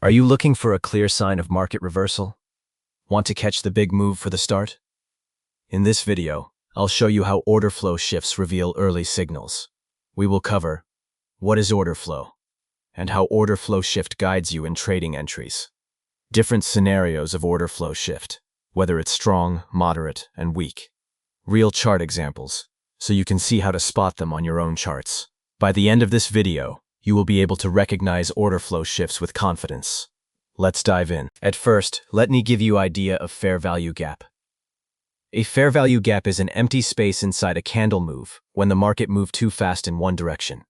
Are you looking for a clear sign of market reversal? Want to catch the big move for the start? In this video, I'll show you how order flow shifts reveal early signals. We will cover what is order flow and how order flow shift guides you in trading entries. Different scenarios of order flow shift, whether it's strong, moderate, and weak. Real chart examples, so you can see how to spot them on your own charts. By the end of this video, you will be able to recognize order flow shifts with confidence. Let's dive in. At first, let me give you an idea of fair value gap. A fair value gap is an empty space inside a candle move when the market moved too fast in one direction.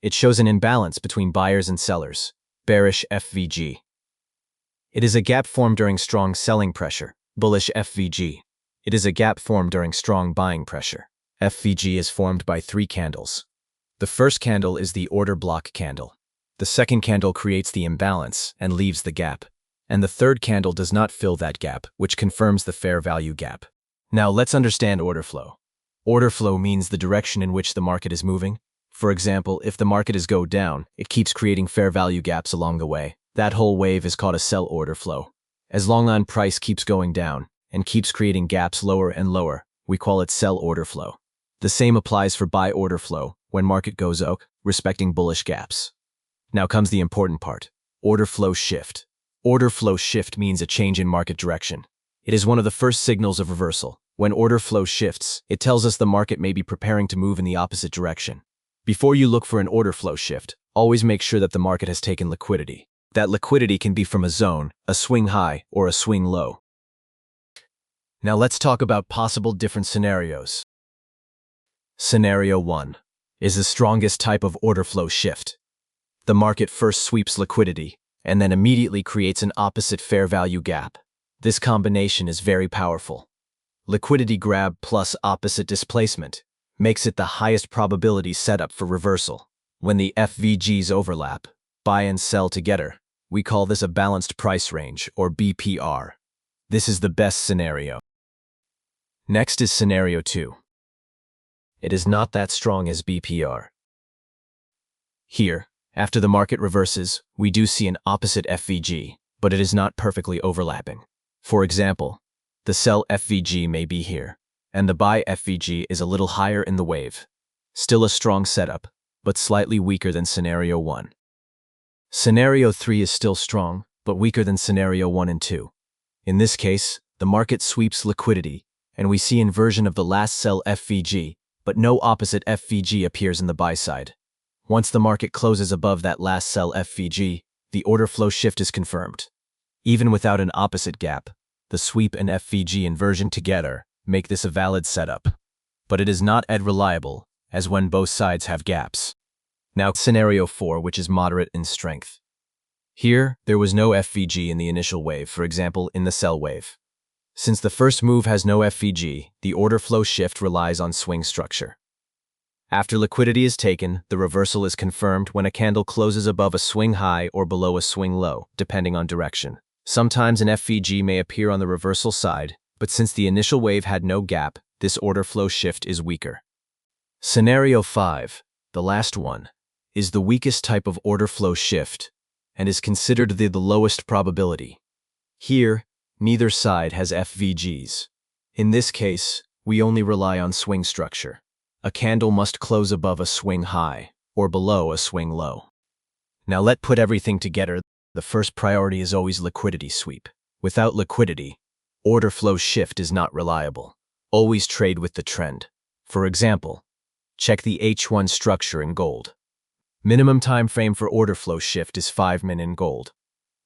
It shows an imbalance between buyers and sellers, bearish FVG. It is a gap formed during strong selling pressure, bullish FVG. It is a gap formed during strong buying pressure. FVG is formed by 3 candles. The first candle is the order block candle. The second candle creates the imbalance and leaves the gap. And the third candle does not fill that gap, which confirms the fair value gap. Now let's understand order flow. Order flow means the direction in which the market is moving. For example, if the market is go down, it keeps creating fair value gaps along the way. That whole wave is called a sell order flow. As long on price keeps going down and keeps creating gaps lower and lower, we call it sell order flow. The same applies for buy order flow when market goes up, respecting bullish gaps. Now comes the important part, order flow shift. Order flow shift means a change in market direction. It is one of the first signals of reversal. When order flow shifts, it tells us the market may be preparing to move in the opposite direction. Before you look for an order flow shift, always make sure that the market has taken liquidity. That liquidity can be from a zone, a swing high, or a swing low. Now let's talk about possible different scenarios. Scenario 1 is the strongest type of order flow shift. The market first sweeps liquidity and then immediately creates an opposite fair value gap. This combination is very powerful. Liquidity grab plus opposite displacement makes it the highest probability setup for reversal. When the FVGs overlap, buy and sell together, we call this a balanced price range, or BPR. This is the best scenario. Next is scenario 2. It is not that strong as BPR. Here, after the market reverses, we do see an opposite FVG, but it is not perfectly overlapping. For example, the sell FVG may be here, and the buy FVG is a little higher in the wave. Still a strong setup, but slightly weaker than scenario 1. Scenario 3 is still strong, but weaker than scenario 1 and 2. In this case, the market sweeps liquidity, and we see inversion of the last sell FVG, but no opposite FVG appears in the buy side. Once the market closes above that last sell FVG, the order flow shift is confirmed. Even without an opposite gap, the sweep and FVG inversion together make this a valid setup. But it is not as reliable as when both sides have gaps. Now scenario 4, which is moderate in strength. Here, there was no FVG in the initial wave, for example, in the sell wave. Since the first move has no FVG, the order flow shift relies on swing structure. After liquidity is taken, the reversal is confirmed when a candle closes above a swing high or below a swing low, depending on direction. Sometimes an FVG may appear on the reversal side, but since the initial wave had no gap, this order flow shift is weaker. Scenario 5, the last one, is the weakest type of order flow shift and is considered the lowest probability. Here, neither side has FVGs. In this case, we only rely on swing structure. A candle must close above a swing high or below a swing low. Now let's put everything together. The first priority is always liquidity sweep. Without liquidity, order flow shift is not reliable. Always trade with the trend. For example, check the H1 structure in gold. Minimum time frame for order flow shift is 5 min in gold.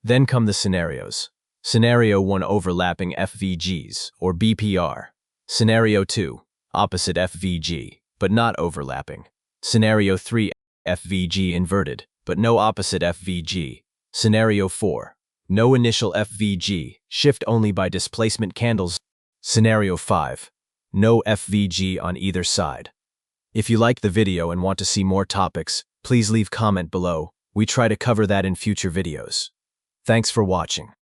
Then come the scenarios. Scenario 1, overlapping FVGs, or BPR. Scenario 2, opposite FVG, but not overlapping. Scenario 3, FVG inverted, but no opposite FVG. Scenario 4, no initial FVG, shift only by displacement candles. Scenario 5, no FVG on either side. If you like the video and want to see more topics, please leave comment below. We try to cover that in future videos. Thanks for watching.